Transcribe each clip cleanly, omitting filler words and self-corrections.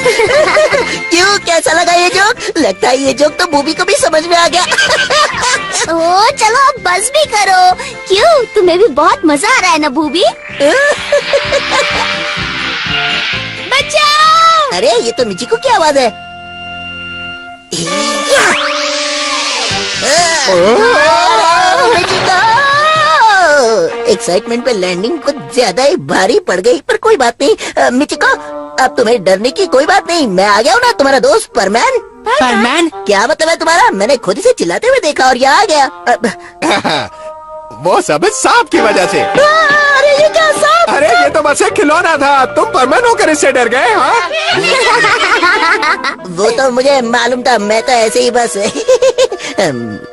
क्यों, कैसा लगा ये जोक? लगता है ये जोक तो बूबी को भी समझ में आ गया। ओ चलो अब बस भी करो। क्यों, तुम्हें भी बहुत मजा आ रहा है ना बूबी? बचाओ! अरे ये तो मिचिको की आवाज है। मिचिको! एक्साइटमेंट पे लैंडिंग कुछ ज्यादा ही भारी पड़ गई, पर कोई बात नहीं। मिचिको, अब तुम्हें डरने की कोई बात नहीं, मैं आ गया हूँ ना, तुम्हारा दोस्त परमैन। परमैन? क्या मतलब है तुम्हारा? मैंने खुद से चिल्लाते हुए देखा और यहाँ आ गया। वो सब इस सांप की वजह से। अरे ये क्या सांप? अरे ये तो बस एक खिलौना था, तुम परमैन होकर इससे डर गए? हाँ? वो तो मुझे मालूम था, मैं तो ऐसे ही बस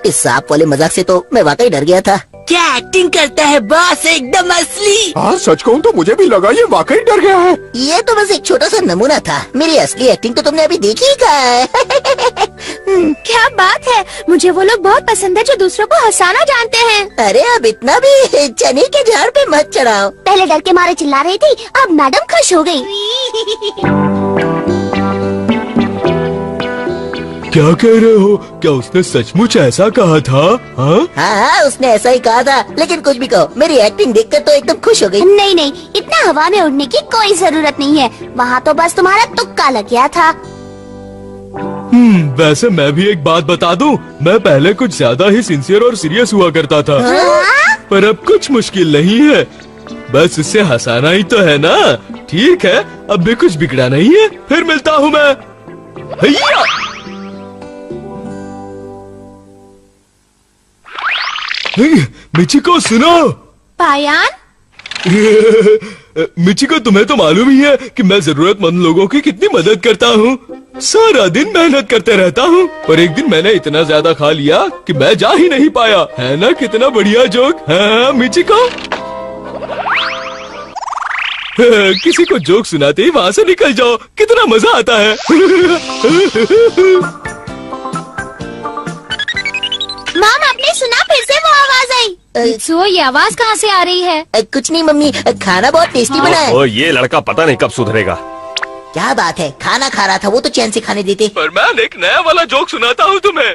इस सांप वाले मजाक से तो मैं वाकई डर गया था। क्या एक्टिंग करता है बॉस, एकदम असली। हाँ सच कहूँ तो मुझे भी लगा ये वाकई डर गया है। ये तो बस एक छोटा सा नमूना था, मेरी असली एक्टिंग तो तुमने अभी देखी ही कहा है। क्या बात है, मुझे वो लोग बहुत पसंद है जो दूसरों को हंसाना जानते हैं। अरे अब इतना भी चने के झाड़ पे मत चढ़ाओ। पहले डर के मारे चिल्ला रही थी, अब मैडम खुश हो गई। क्या कह रहे हो? क्या उसने सचमुच ऐसा कहा था? हाँ हाँ, उसने ऐसा ही कहा था, लेकिन कुछ भी कहो, मेरी एक्टिंग देखकर तो एकदम खुश हो गई। नहीं नहीं, इतना हवा में उड़ने की कोई जरूरत नहीं है, वहाँ तो बस तुम्हारा तुक्का लग गया था। वैसे मैं भी एक बात बता दूं, मैं पहले कुछ ज्यादा ही सिंसियर और सीरियस हुआ करता था। पर अब कुछ मुश्किल नहीं है, बस उससे हंसाना ही तो है ना। ठीक है, अब भी कुछ बिगड़ा नहीं है। फिर मिलता हूँ मैं। हैया! मिचिको सुनो। पायान? मिचिको, तुम्हें तो मालूम ही है कि मैं जरूरतमंद लोगों की कितनी मदद करता हूँ। सारा दिन मेहनत करते रहता हूँ, पर एक दिन मैंने इतना ज्यादा खा लिया कि मैं जा ही नहीं पाया। है ना कितना बढ़िया जोक? हाँ मिचिको? किसी को जोक सुनाते ही वहाँ से निकल जाओ, कितना मजा आता है। माम, आपने सुना? फिर से वो आवाज आई। सो ये आवाज कहाँ से आ रही है? कुछ नहीं मम्मी, खाना बहुत टेस्टी बना है। ओ, ये लड़का पता नहीं कब सुधरेगा। क्या बात है, खाना खा रहा था, वो तो चैन से खाने देते। पर मैं एक नया वाला जोक सुनाता हूँ तुम्हें।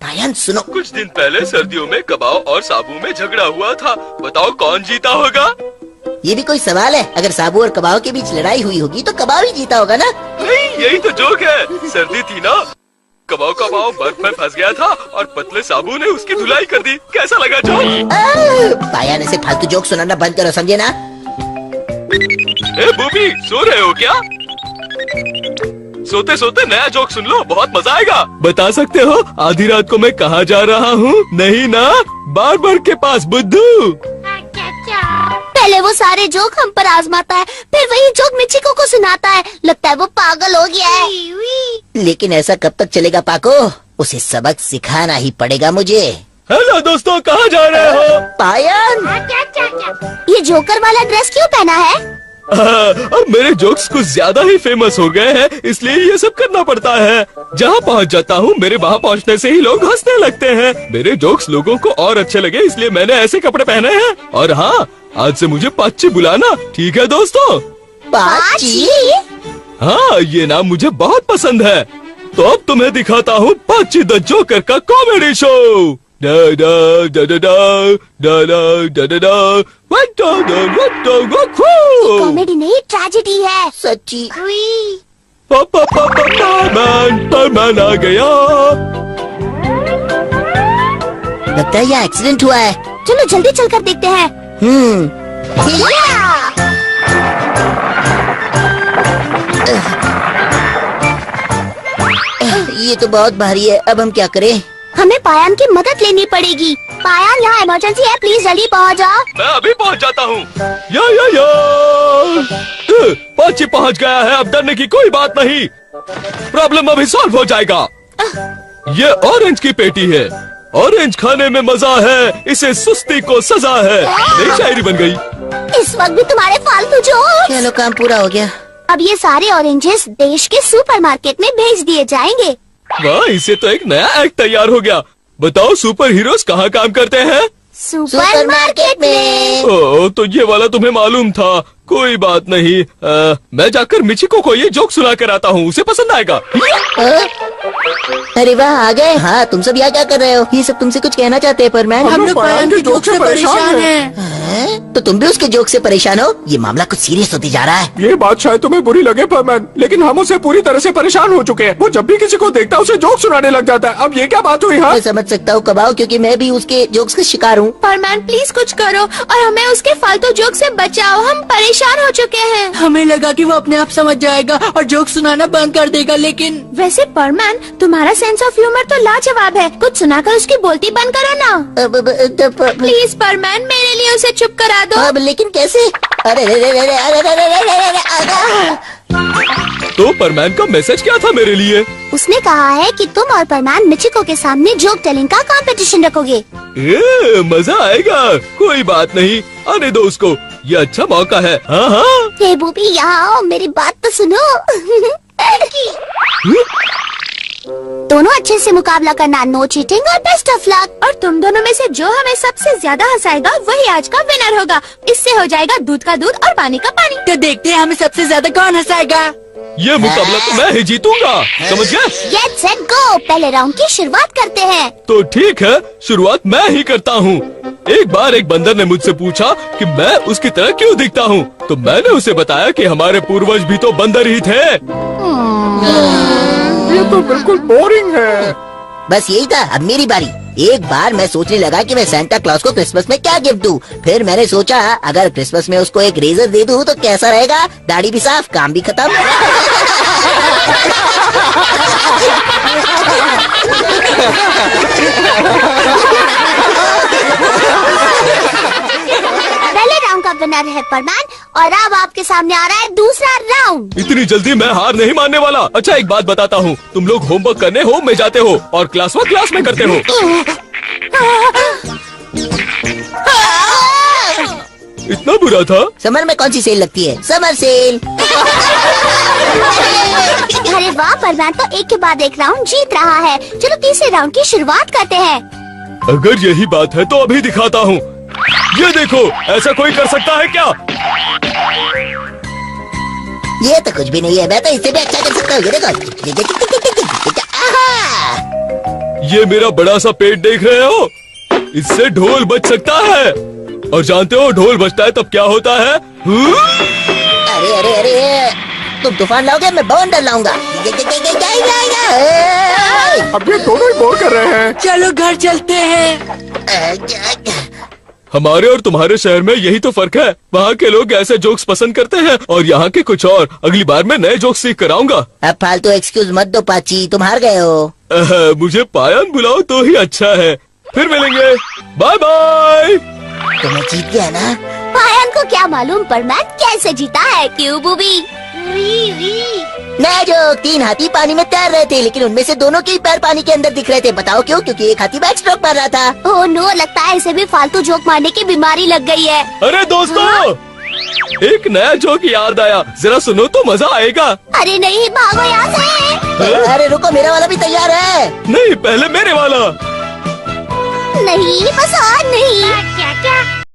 पायन सुनो। कुछ दिन पहले सर्दियों में कबाब और साबू में झगड़ा हुआ था। बताओ कौन जीता होगा? ये भी कोई सवाल है? अगर साबू और कबाब के बीच लड़ाई हुई होगी तो कबाब ही जीता होगा ना? नहीं, यही तो जोक है। सर्दी थी ना, कबाब का पाँव बर्फ में फंस गया था और पतले साबू ने उसकी धुलाई कर दी। कैसा लगा जोक? पायन ऐसे फालतू जोक सुनाना बंद करो, समझे ना? ए बूबी, सो रहे हो क्या? सोते सोते नया जोक सुन लो, बहुत मजा आएगा। बता सकते हो आधी रात को मैं कहाँ जा रहा हूँ? नहीं ना, बार्बर के पास बुद्धू। पहले वो सारे जोक हम पर आजमाता है, फिर वही जोक मिचिको को सुनाता है। लगता है वो पागल हो गया है। लेकिन ऐसा कब तक चलेगा पाको? उसे सबक सिखाना ही पड़ेगा मुझे। हेलो दोस्तों, कहाँ जा रहे हो? पायन, ये जोकर वाला ड्रेस क्यों पहना है? अब मेरे जोक्स कुछ ज्यादा ही फेमस हो गए हैं, इसलिए ये सब करना पड़ता है। जहाँ पहुँच जाता हूँ, मेरे वहाँ पहुँचने से ही लोग हंसने लगते हैं। मेरे जोक्स लोगों को और अच्छे लगे, इसलिए मैंने ऐसे कपड़े पहने हैं। और हाँ, आज से मुझे पाची बुलाना, ठीक है दोस्तों? पाची? हाँ, ये नाम मुझे बहुत पसंद है। तो अब तुम्हें दिखाता हूँ पाची द जोकर का comedy show. Da da da da da da da da da da what da da what da what comedy नहीं, ट्रेजेडी है। सच्ची? पापा परमैन आ गया। लगता है ये एक्सीडेंट हुआ है। चलो जल्दी चलकर देखते हैं। ये तो बहुत भारी है, अब हम क्या करें? हमें पायान की मदद लेनी पड़ेगी। पायान, यहाँ इमरजेंसी है, प्लीज जल्दी पहुँच जाओ। मैं अभी पहुँच जाता हूँ। या पाची पहुँच गया है, अब डरने की कोई बात नहीं। प्रॉब्लम अभी सॉल्व हो जाएगा। ये ऑरेंज की पेटी है, ऑरेंज खाने में मजा है, इसे सुस्ती को सजा है। नई शायरी बन गई। इस वक्त भी तुम्हारे फालतू जोक्स। चलो काम पूरा हो गया। अब ये सारे ऑरेंजेस देश के सुपरमार्केट में भेज दिए जाएंगे। वाह, इससे तो एक नया एक्ट तैयार हो गया। बताओ सुपर हीरोज कहाँ काम करते हैं? सुपरमार्केट में। ओ, तो ये वाला तुम्हें मालूम था। कोई बात नहीं, मैं जाकर मिचिको को ये जोक सुना कर आता हूँ, उसे पसंद आएगा। अरे वाह, आ गए। हाँ, तुम सब यहाँ क्या कर रहे हो? ये सब तुमसे कुछ कहना चाहते हैं परमैन। हम लोग पायन के जोक से परेशान हैं। हैं? तो तुम भी उसके जोक से परेशान हो? ये मामला कुछ सीरियस होती जा रहा है। ये बात शायद तुम्हें बुरी लगे परमैन, लेकिन हम उसे पूरी तरह से परेशान हो चुके हैं। वो जब भी किसी को देखता है उसे जोक सुनाने लग जाता है। अब ये क्या बात हुई? हाँ, मैं समझ सकता हूँ कबाओ, क्योंकि मैं भी उसके जोक्स का शिकार हूँ। परमैन प्लीज कुछ करो और हमें उसके फालतू जोक से बचाओ, हम परेशान हो चुके हैं। हमें लगा कि वो अपने आप समझ जाएगा और जोक सुनाना बंद कर देगा, लेकिन वैसे परमैन तुम्हारा सेंस ऑफ ह्यूमर तो लाजवाब है, कुछ सुनाकर उसकी बोलती बंद करो ना। प्लीज परमैन मेरे लिए उसे चुप करा दो। अब लेकिन कैसे? अरे रे रे रे रे अरे रे रे रे रे रे अरे। तो परमैन का मैसेज क्या था मेरे लिए? उसने कहा है कि तुम और परमैन मिचिको के सामने जोक टेलिंग का कंपटीशन रखोगे। मजा आएगा। कोई बात नहीं, आने दो उसको, ये अच्छा मौका है। हाँ हाँ। हे बूबी यहाँ आओ, मेरी बात तो सुनो। दोनों अच्छे से मुकाबला करना, नो चीटिंग और बेस्ट ऑफ लक। और तुम दोनों में से जो हमें सबसे ज्यादा हंसाएगा वही आज का विनर होगा। इससे हो जाएगा दूध का दूध और पानी का पानी। तो देखते हैं हमें सबसे ज्यादा कौन हंसाएगा। ये मुकाबला तो मैं ही जीतूंगा, समझ गए? गेट सेट गो, पहले राउंड की शुरुआत करते हैं। तो ठीक है, शुरुआत मैं ही करता हूँ। एक बार एक बंदर ने मुझसे पूछा कि मैं उसकी तरह क्यों दिखता हूँ, तो मैंने उसे बताया कि हमारे पूर्वज भी तो बंदर ही थे। ये तो बिल्कुल बोरिंग है। बस यही था। अब मेरी बारी। एक बार मैं सोचने लगा कि मैं सेंटा क्लॉज को क्रिसमस में क्या गिफ्ट दूं। फिर मैंने सोचा अगर क्रिसमस में उसको एक रेजर दे दूं तो कैसा रहेगा? दाढ़ी भी साफ, काम भी खत्म। पहले राउंड का विनर है परमैन और अब आपके सामने आ रहा है दूसरा राउंड। इतनी जल्दी मैं हार नहीं मानने वाला। अच्छा एक बात बताता हूँ, तुम लोग होमवर्क करने होम में जाते हो और क्लास में करते हो। इतना बुरा था? समर में कौन सी सेल लगती है? Summer sale. अरे वाह, परमैन तो एक के बाद एक राउंड जीत रहा है। चलो तीसरे राउंड की शुरुआत करते हैं। अगर यही बात है तो अभी दिखाता हूँ। ये देखो, ऐसा कोई कर सकता है क्या? ये तो कुछ भी नहीं है, मैं तो इससे भी अच्छा कर सकता हूँ। ये देखो। आहा! ये मेरा बड़ा सा पेट देख रहे हो? इससे ढोल बज सकता है। और जानते हो ढोल बजता है तब क्या होता है? अरे अरे अरे, तुम तूफान लाओगे, मैं बवंडर लाऊंगा। अब ये दोनों ही बोर कर रहे हैं। चलो घर चलते हैं। हमारे और तुम्हारे शहर में यही तो फर्क है। वहाँ के लोग ऐसे जोक्स पसंद करते हैं और यहाँ के कुछ और। अगली बार मैं नए जोक्स सीख कर आऊंगा। अब फालतू एक्सक्यूज मत दो पाची, तुम हार गए हो। मुझे पायन बुलाओ तो ही अच्छा है। फिर मिलेंगे, बाय बाय। तुम्हें जीत गया ना? पायन को क्या मालूम परमैन कैसे जीता है, क्यों बूबी? मैं जो 3 हाथी पानी में तैर रहे थे, लेकिन उनमें से दोनों के ही पैर पानी के अंदर दिख रहे थे। बताओ क्यों? क्योंकि एक हाथी बैक स्ट्रोक मार रहा था। ओह नो, लगता है इसे भी फालतू जोक मारने की बीमारी लग गई है। अरे दोस्तों, एक नया जोक याद आया, जरा सुनो तो मजा आएगा। अरे नहीं, भागो यहाँ से। अरे रुको, मेरा वाला भी तैयार है। नहीं, पहले मेरे वाला। नहीं, बस आज नहीं। क्या क्या?